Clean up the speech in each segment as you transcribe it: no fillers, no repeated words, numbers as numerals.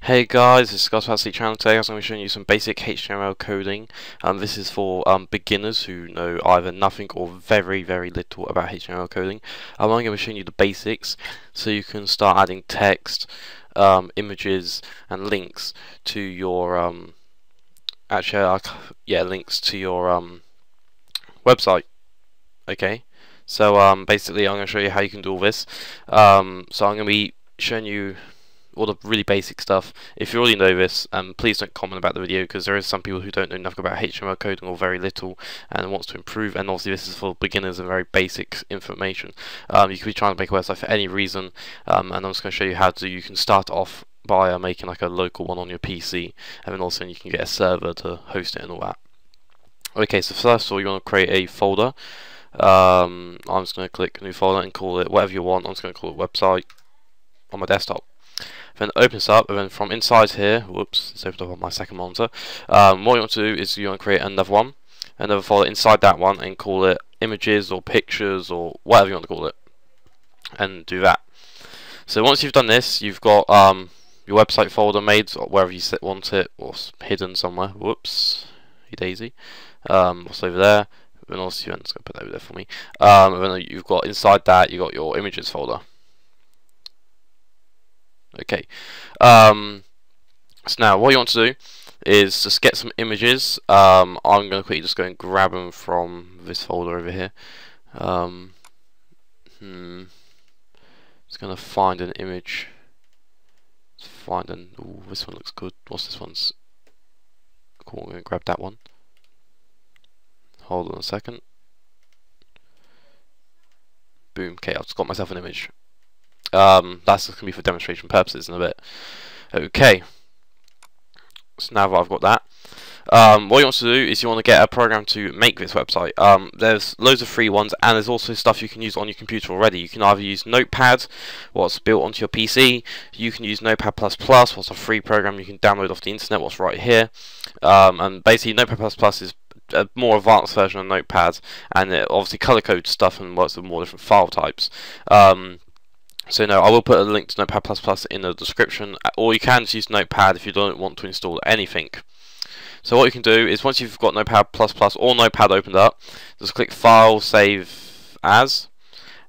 Hey guys, this is Skullz channel. Today I'm going to be showing you some basic HTML coding. This is for beginners who know either nothing or very little about HTML coding. I'm going to be showing you the basics so you can start adding text, images and links to your links to your website. Okay, so basically I'm going to show you how you can do all this. So I'm going to be showing you all the really basic stuff. If you already know this, please don't comment about the video, because there is some people who don't know nothing about HTML coding or very little and wants to improve, and obviously this is for beginners and very basic information. You could be trying to make a website for any reason, and I'm just going to show you how you can start off by making like a local one on your PC, and then also you can get a server to host it and all that. Okay, so first of all you want to create a folder. I'm just going to click new folder and call it whatever you want. I'm just going to call it website on my desktop. Then open this up, and then from inside here, whoops, it's opened up on my second monitor. What you want to do is you want to create another folder inside that one, and call it images or pictures or whatever you want to call it, and do that. So once you've done this, you've got your website folder made wherever you want it, or hidden somewhere. Whoops, daisy. What's over there? And also, I'm just going to put that over there for me. And then you've got inside that, you've got your images folder. Okay, so now what you want to do is just get some images. I'm going to quickly just go and grab them from this folder over here. Just going to find an image. Ooh, this one looks good. What's this one's? Cool, I'm going to grab that one. Hold on a second. Boom. Okay, I've just got myself an image. That's going to be for demonstration purposes in a bit. Okay, so now that I've got that, what you want to do is you want to get a program to make this website. There's loads of free ones, and there's also stuff you can use on your computer already. You can either use Notepad, what's built onto your PC. You can use Notepad++, what's a free program you can download off the internet, what's right here. And basically Notepad++ is a more advanced version of Notepad, and it obviously color codes stuff and works with more different file types. So no, I will put a link to Notepad++ in the description, or you can just use Notepad if you don't want to install anything. So what you can do is, once you've got Notepad++ or Notepad opened up, just click File, Save As,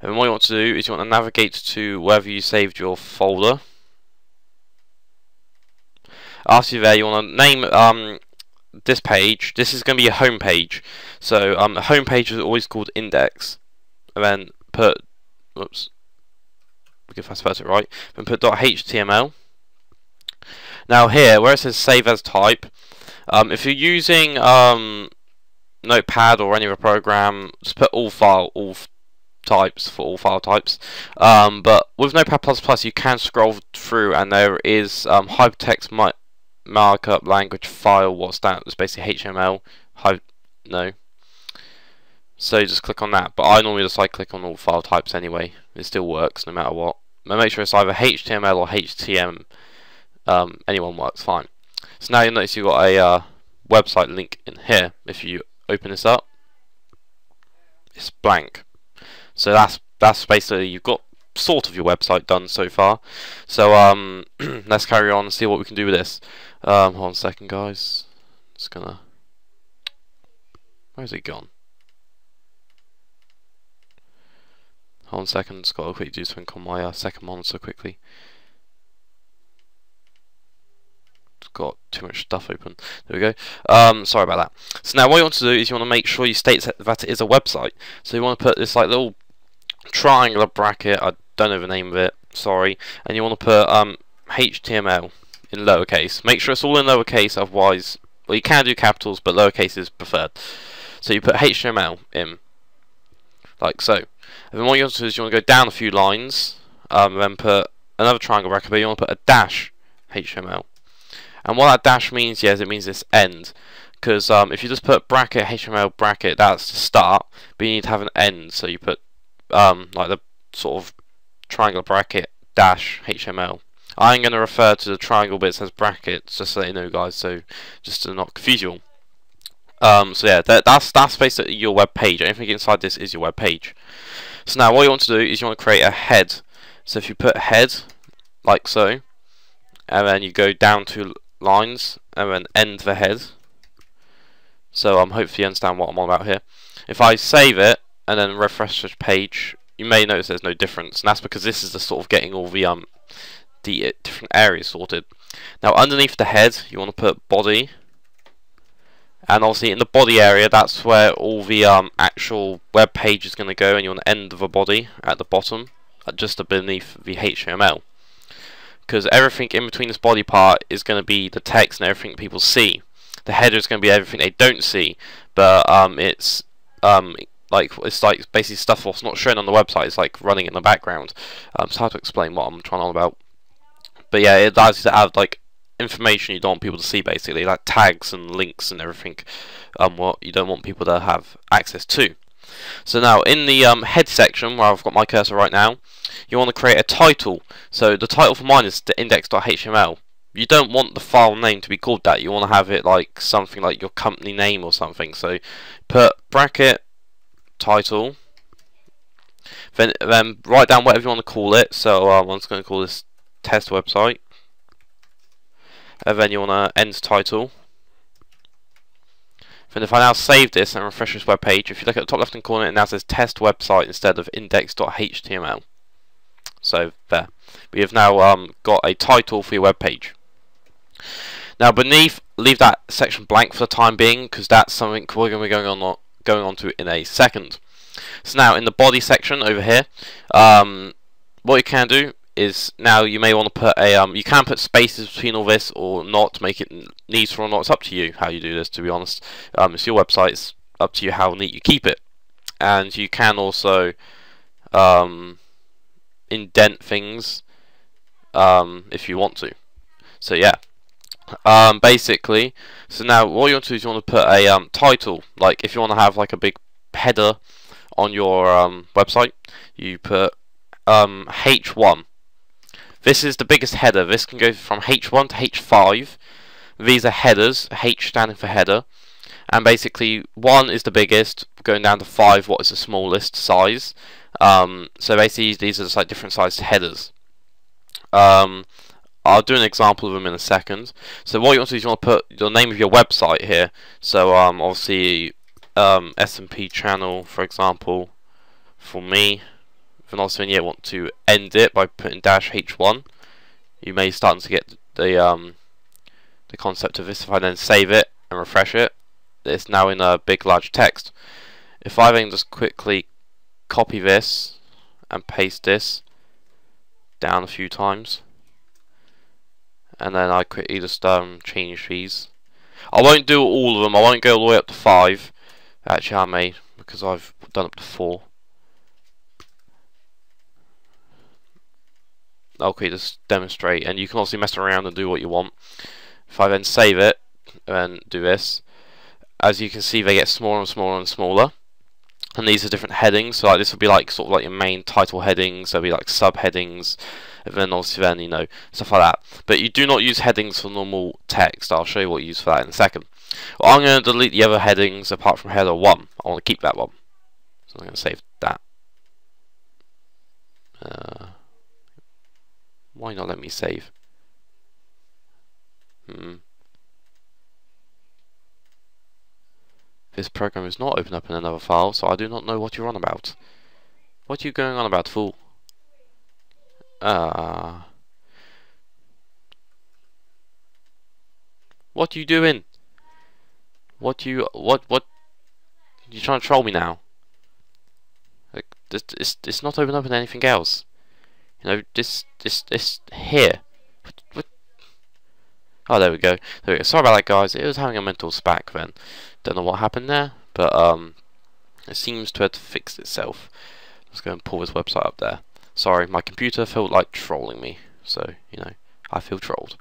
and what you want to do is you want to navigate to wherever you saved your folder. After you're there, you want to name this page. This is going to be a home page. So a home page is always called index, and then put, whoops, if I spelled it right, then put .html. Now here, where it says save as type, if you're using Notepad or any other program, just put all types for all file types. But with Notepad++, you can scroll through, and there is hypertext markup language file. What's that? It's basically HTML. No. So just click on that, but I normally just click on all file types anyway. It still works no matter what. But make sure it's either HTML or HTML. Anyone works fine. So now you'll notice you've got a website link in here. If you open this up, it's blank. So that's basically, you've got sort of your website done so far. So let's carry on and see what we can do with this. Hold on a second, guys. Just gonna. Where's it gone? Hold on a second, just got to quickly do something on my second monitor quickly. Just got too much stuff open. There we go. Sorry about that. So now what you want to do is you want to make sure you state that it is a website. So you want to put this little triangular bracket, I don't know the name of it, sorry, and you want to put HTML in lowercase. Make sure it's all in lowercase, otherwise, well, you can do capitals, but lowercase is preferred. So you put HTML in, like so. And then what you want to do is you want to go down a few lines, and then put another triangle bracket, but you want to put a dash HTML. And what that dash means, yes, it means this end. Because if you just put bracket HTML bracket, that's the start, but you need to have an end. So you put like the sort of triangle bracket dash HTML. I'm going to refer to the triangle bit that says brackets, just so you know, guys. So just to not confuse you all. So yeah, that's basically your web page. Anything inside this is your web page. So now what you want to do is you want to create a head. So if you put head like so, and then you go down 2 lines, and then end the head. So hopefully you understand what I'm on about here. If I save it and then refresh the page, you may notice there's no difference, and that's because this is the sort of getting all the different areas sorted. Now underneath the head, you want to put body, and obviously in the body area, that's where all the actual web page is going to go, and you want to end the body at the bottom, just beneath the HTML, because everything in between this body part is going to be the text and everything people see. The header is going to be everything they don't see, but it's basically stuff what's not shown on the website. It's like running in the background. It's hard to explain what I'm trying on about. But yeah, it allows you to add like information you don't want people to see, basically, like tags and links and everything. What you don't want people to have access to. So now in the head section, where I've got my cursor right now, you want to create a title. So the title for mine is the index.html. You don't want the file name to be called that. You want to have it like something like your company name or something. So put bracket title, then write down whatever you want to call it. So I'm just going to call this test website, and then you want to end title. Then if I now save this and refresh this web page, if you look at the top left hand corner, it now says test website instead of index.html. So there, we have now got a title for your web page. Now beneath, leave that section blank for the time being, because that's something we're going to be going on to in a second. So now in the body section over here, what you can do is, now you may want to put a you can put spaces between all this or not to make it neater or not. It's up to you how you do this, to be honest. It's your website, it's up to you how neat you keep it. And you can also indent things if you want to. So yeah, basically, so now what you want to do is you want to put a title. Like if you want to have like a big header on your website, you put H1. This is the biggest header. This can go from H1 to H5. These are headers, H standing for header, and basically 1 is the biggest, going down to 5 what is the smallest size. So basically these are just like different sized headers. I'll do an example of them in a second. So what you want to do is you want to put the name of your website here. So obviously S&P channel, for example, for me. Then also when you want to end it by putting -H1, you may start to get the concept of this. If I then save it and refresh it, it's now in a big large text. If I then just quickly copy this and paste this down a few times, and then I quickly just change these. I won't do all of them. I won't go all the way up to 5. Actually, I may, because I've done up to 4. Okay, just demonstrate, and you can also mess around and do what you want. If I then save it and do this, as you can see, they get smaller and smaller and smaller. And these are different headings. So like this will be like sort of like your main title headings. There'll be like subheadings, and then obviously then, you know, stuff like that. But you do not use headings for normal text. I'll show you what you use for that in a second. Well, I'm going to delete the other headings apart from header 1. I want to keep that one, so I'm going to save that. Why not let me save? This program is not open up in another file, so I do not know what you're on about. What are you going on about, fool? What are you doing? What you trying to troll me now? Like, it's not open up in anything else. You know, this here. What? Oh, there we go. There we go. Sorry about that, guys. It was having a mental spark then. Don't know what happened there, but it seems to have fixed itself. Let's go and pull this website up there. Sorry, my computer felt like trolling me, so you know, I feel trolled.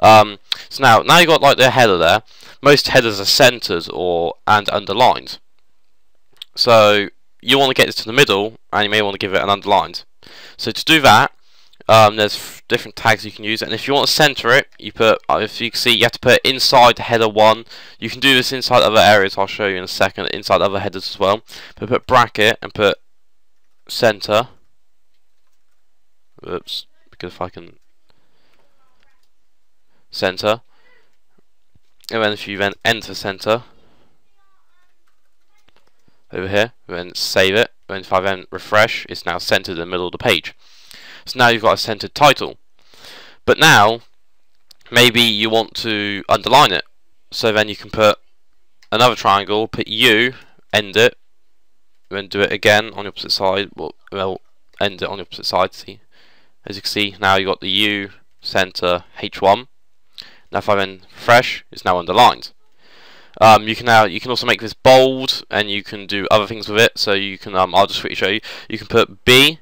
So now you got like the header there. Most headers are centered and underlined. So you want to get this to the middle, and you may want to give it an underlined. So to do that, there's different tags you can use, and if you want to center it, you put, if you can see, you have to put it inside header 1. You can do this inside other areas. I'll show you in a second, inside other headers as well. But put bracket and put center. Oops, because if I can, center, and then if you then enter center over here, then save it, and if I then refresh, it's now centered in the middle of the page. So now you've got a centered title. But now, maybe you want to underline it. So then you can put another triangle, put U, end it, then do it again on the opposite side. Well, end it on the opposite side. See, as you can see, now you've got the U, center, H1. Now if I then refresh, it's now underlined. You can also make this bold, and you can do other things with it. So you can I'll just quickly show you. You can put B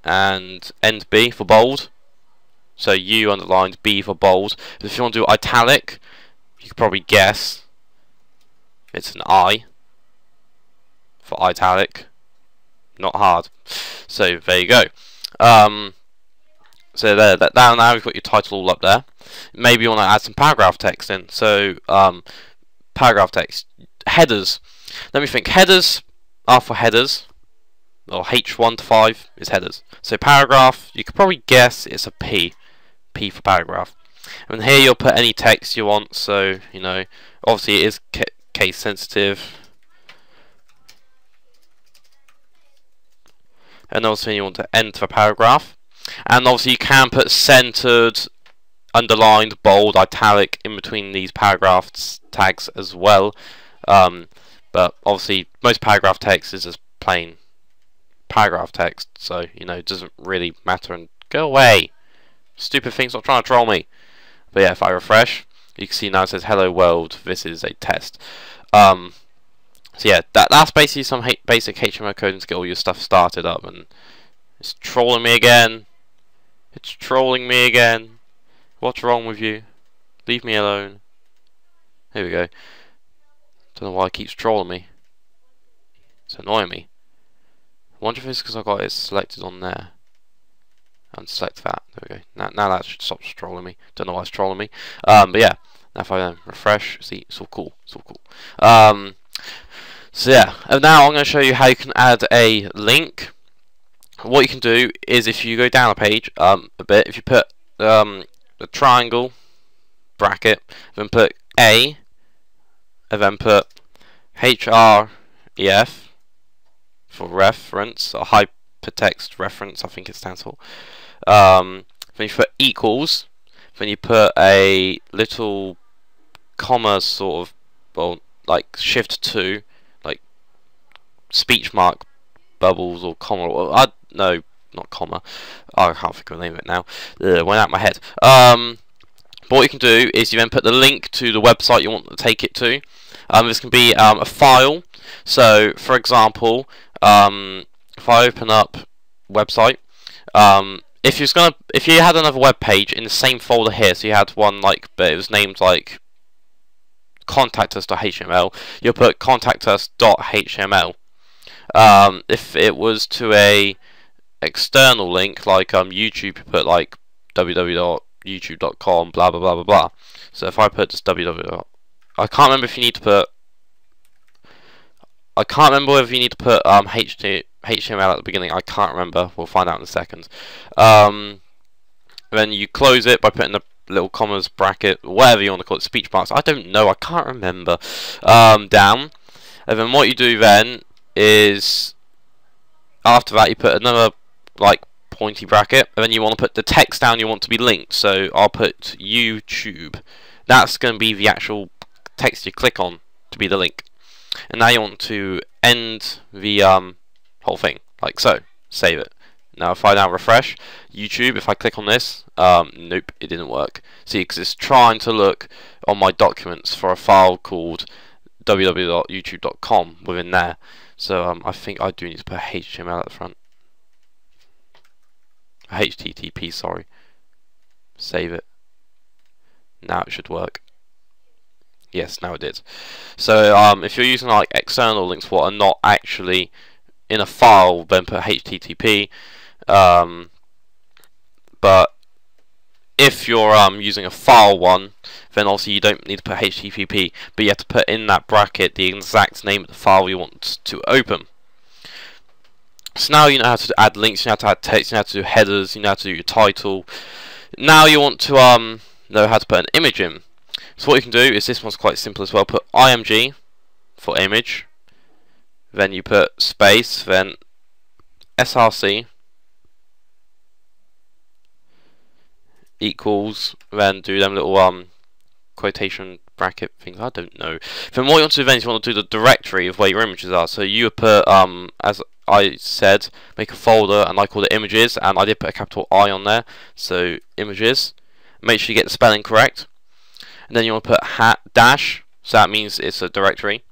and end B for bold. So U underlined, B for bold. But if you want to do italic, you could probably guess it's an I for italic. Not hard. So there you go. So there, now we've got your title all up there. Maybe you want to add some paragraph text in. So paragraph text, headers. Let me think. Headers are for headers, or H1 to 5 is headers. So paragraph, you could probably guess it's a P for paragraph. And here you'll put any text you want. So you know, obviously it is case sensitive. And also you want to enter a paragraph. And obviously you can put centered, underlined, bold, italic in between these paragraph tags as well. But obviously most paragraph text is just plain paragraph text, so you know it doesn't really matter. And go away, stupid thing, stop trying to troll me. But yeah, if I refresh, you can see now it says hello world, this is a test. So yeah, that's basically some basic HTML coding to get all your stuff started up. And it's trolling me again. It's trolling me again. What's wrong with you? Leave me alone. Here we go. Don't know why it keeps trolling me. It's annoying me. I wonder if it's because I got it selected on there. And select that. There we go. Now that should stop trolling me. Don't know why it's trolling me. But yeah. Now if I refresh, see, it's all cool. It's all cool. So yeah. And now I'm going to show you how you can add a link. What you can do is if you go down a page a bit, if you put a triangle bracket, then put A, and then put href for reference, or hypertext reference, I think it stands for. Then you put equals, then you put a little comma sort of, well, like shift 2, like speech mark bubbles or comma, or no, not comma. I can't think of the name of it now. Went out of my head. But what you can do is you then put the link to the website you want to take it to. This can be a file. So, for example, if I open up website, if you had another web page in the same folder here, so you had one like, but it was named like contactus.html, you'll put contactus.html. If it was to a external link like YouTube, you put like www.youtube.com blah blah blah blah blah. So if I put just www, I can't remember if you need to put, I can't remember whether you need to put HTML at the beginning. I can't remember. We'll find out in a second. Then you close it by putting the little commas, bracket, whatever you want to call it, speech marks. I don't know. I can't remember. Down, and then what you do then is after that you put another like pointy bracket, and then you want to put the text down you want to be linked. So I'll put YouTube. That's going to be the actual text you click on to be the link. And now you want to end the whole thing like so. Save it. Now if I now refresh YouTube, if I click on this, nope, it didn't work. See, because it's trying to look on my documents for a file called www.youtube.com within there. So I think I do need to put HTML at the front. HTTP, sorry. Save it. Now it should work. Yes, now it did. So if you're using like external links what are not actually in a file, then put HTTP. But if you're using a file one, then also you don't need to put HTTP, but you have to put in that bracket the exact name of the file you want to open. So now you know how to add links, you know how to add text, you know how to do headers, you know how to do your title. Now you want to know how to put an image in. So what you can do is, this one's quite simple as well. Put img for image, then you put space, then src equals, then do them little quotation bracket things, I don't know. Then what you want to do then is you want to do the directory of where your images are. So you would put, as I said, make a folder, and I called it images, and I did put a capital I on there, so images. Make sure you get the spelling correct. And then you want to put dash, so that means it's a directory.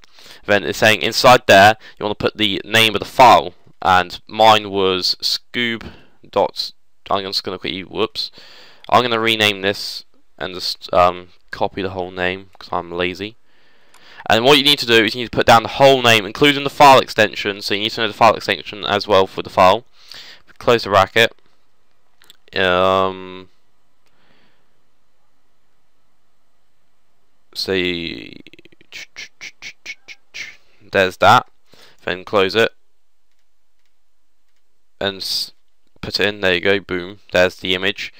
Then it's saying inside there, you want to put the name of the file, and mine was scoob dot, I'm just going to quickly, whoops, I'm going to rename this and just copy the whole name because I'm lazy. And what you need to do is you need to put down the whole name, including the file extension, so you need to know the file extension as well for the file. Close the bracket. Say there's that, then close it and put it in. There you go, boom, there's the image.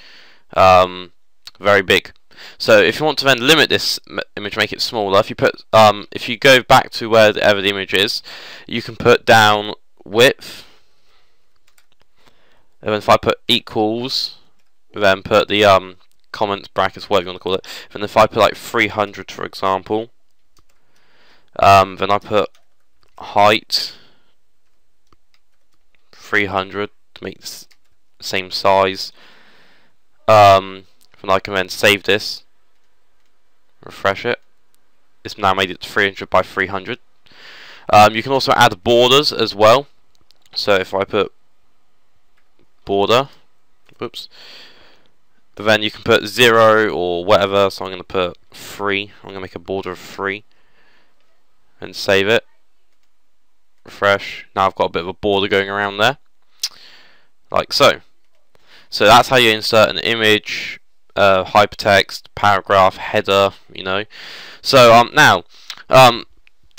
Very big. So if you want to then limit this image, make it smaller, if you go back to wherever the image is, you can put down width, and then if I put equals, then put the comments brackets, whatever you want to call it. Then if I put like 300 for example, then I put height 300 to make the same size. Then I can then save this, refresh it. It's now made it 300 by 300. You can also add borders as well. So if I put border, whoops, then you can put 0 or whatever. So I'm going to put 3. I'm going to make a border of 3 and save it. Refresh. Now I've got a bit of a border going around there, like so. So that's how you insert an image, hypertext, paragraph, header, you know. So now,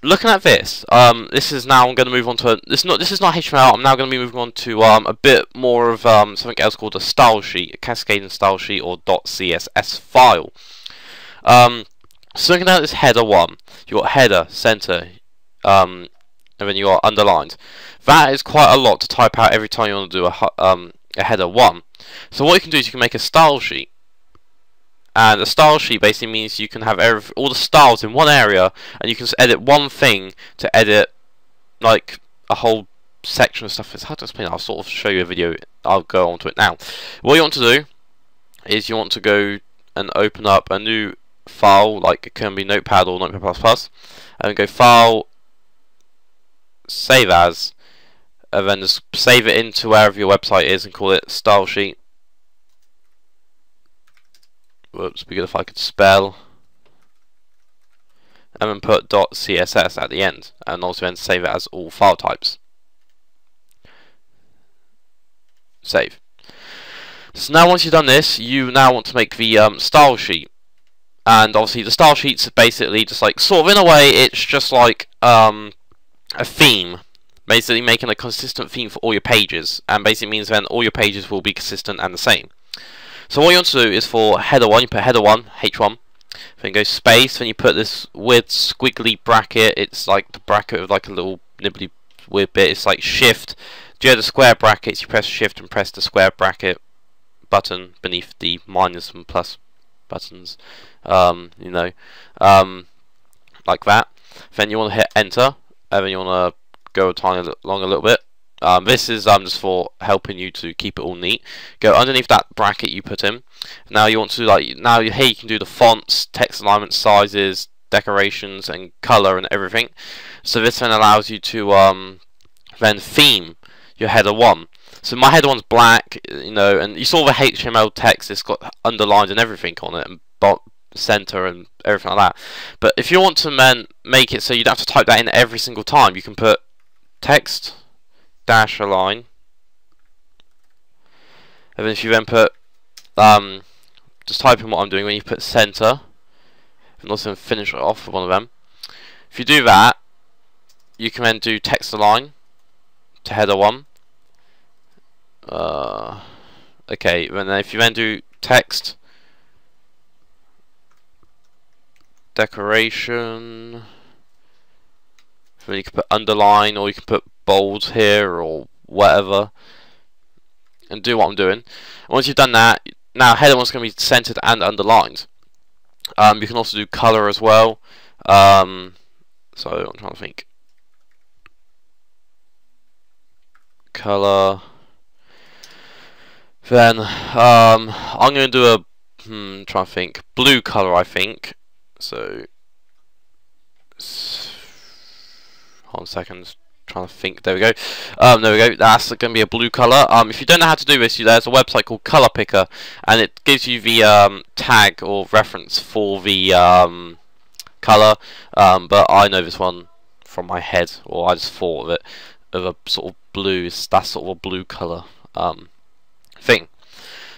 looking at this, this is now I'm going to move on to this is not HTML. I'm now going to be moving on to a bit more of something else called a style sheet, a cascading style sheet, or .css file. So looking at this header 1, you got header, center, and then you got underlined. That is quite a lot to type out every time you want to do a header 1. So what you can do is you can make a style sheet, and a style sheet basically means you can have all the styles in one area, and you can just edit one thing to edit like a whole section of stuff. It's hard to explain. I'll sort of show you a video. I'll go on to it now. What you want to do is you want to go and open up a new file, like it can be Notepad or Notepad++, and go File, Save As, and then just save it into wherever your website is and call it style sheet. Whoops, be good if I could spell. And then put .css at the end, and also then save it as all file types. Save. So now once you've done this, you now want to make the style sheet. And obviously the style sheet's basically just like, sort of in a way, it's just like a theme. Basically making a consistent theme for all your pages, and basically means then all your pages will be consistent and the same. So what you want to do is for header 1, you put header 1, H1, then go space, then you put this weird squiggly bracket. It's like the bracket with like a little nibbly weird bit. It's like shift. Do you have the square brackets? You press shift and press the square bracket button beneath the minus and plus buttons, you know, like that. Then you want to hit enter, and then you want to go along a little bit. This is just for helping you to keep it all neat. Go underneath that bracket you put in. Now you want to here you can do the fonts, text alignment, sizes, decorations, and color and everything. So this then allows you to then theme your header 1. So my header 1's black, you know, and you saw the HTML text. It's got underlines and everything on it, and center and everything like that. But if you want to make it so you don't have to type that in every single time, you can put text dash align, and then if you then put just type in what I'm doing, when you put center, and also finish it off with one of them. If you do that, you can then do text align to header 1. Okay, and then if you then do text decoration. So you can put underline, or you can put bold here, or whatever, and do what I'm doing. And once you've done that, now header one's going to be centered and underlined. You can also do color as well. So I'm trying to think. Color. Then I'm going to do a trying to think, blue color, I think. So hold on a second, trying to think. There we go. There we go. That's going to be a blue color. If you don't know how to do this, there's a website called Color Picker, and it gives you the tag or reference for the color. But I know this one from my head, or I just thought of it, of a sort of blue. That's sort of a blue color thing.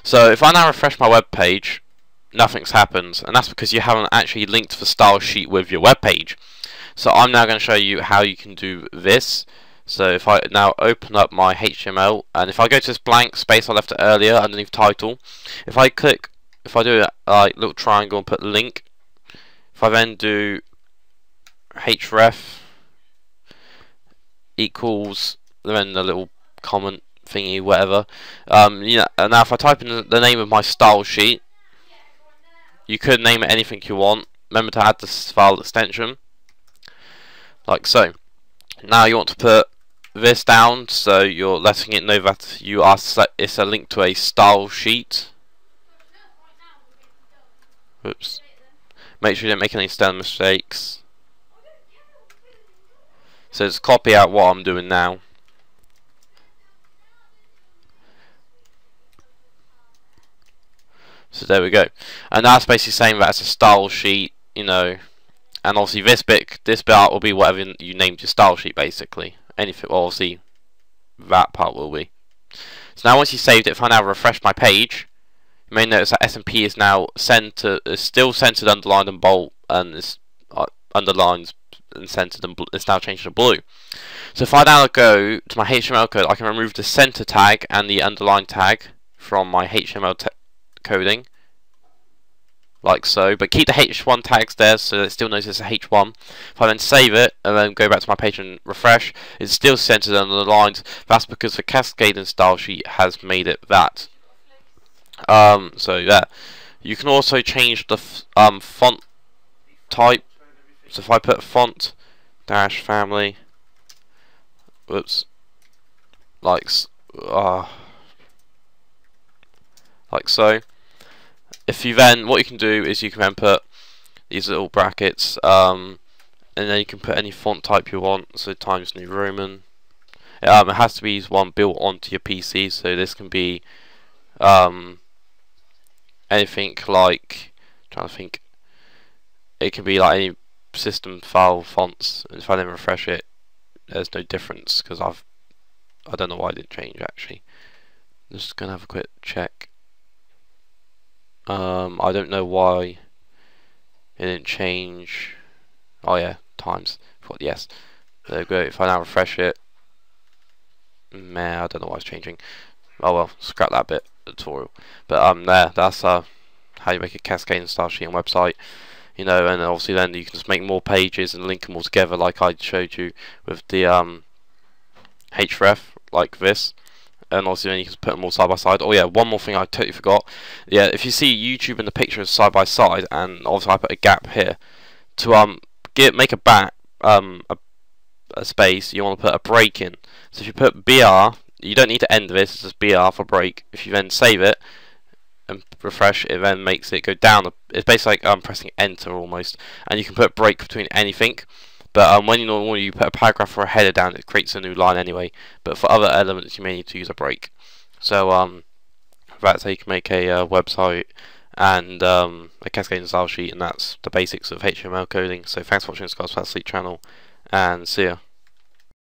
So if I now refresh my web page, nothing's happened, and that's because you haven't actually linked the style sheet with your web page. So I'm now going to show you how you can do this. So if I now open up my HTML, and if I go to this blank space I left it earlier underneath title, if I do a little triangle and put link, if I then do href equals, then the little comment thingy, whatever, and now if I type in the name of my style sheet, you could name it anything you want. Remember to add this file extension, like so. Now you want to put this down, so you're letting it know that it's a link to a style sheet. Oops. Make sure you don't make any spelling mistakes. So just copy out what I'm doing now. So there we go, and that's basically saying that it's a style sheet, and obviously this bit will be whatever you named your style sheet, basically. Anything, well, obviously that part will be. So now once you saved it, if I now refresh my page, you may notice that S&P is now still centered, underlined, and bold, and it's underlined and centered, and it's now changed to blue. So if I now go to my HTML code, I can remove the center tag and the underline tag from my HTML coding, like so, but keep the H1 tags there so that it still knows it's a H1. If I then save it and then go back to my page and refresh, it's still centered on the lines. That's because the cascading style sheet has made it that. So yeah, you can also change the font type. So if I put font dash family, whoops, like so. If you then, what you can do is you can then put these little brackets, and then you can put any font type you want. So Times New Roman. It has to be one built onto your PC. So this can be anything like, trying to think. It can be like any system file fonts. And if I then refresh it, there's no difference because I don't know why it didn't change actually. I'm just gonna have a quick check. I don't know why it didn't change. Oh yeah, times. Yes. There we go. If I now refresh it, man, I don't know why it's changing. Oh well, scrap that bit tutorial. But that's how you make a cascading style sheet and website. And obviously then you can just make more pages and link them all together, like I showed you with the href, like this. And also then you can put them all side by side. Oh yeah, one more thing I totally forgot. Yeah, if you see YouTube and the pictures side by side, and obviously I put a gap here to make a space, you want to put a break in. So if you put BR, you don't need to end this, it's just BR for break. If you then save it and refresh, it then makes it go down. It's basically like pressing enter almost, and you can put break between anything. But when you put a paragraph or a header down, it creates a new line anyway. But for other elements, you may need to use a break. So that's how you can make a website and a cascading style sheet, and that's the basics of HTML coding. So thanks for watching the Skullz channel, and see ya.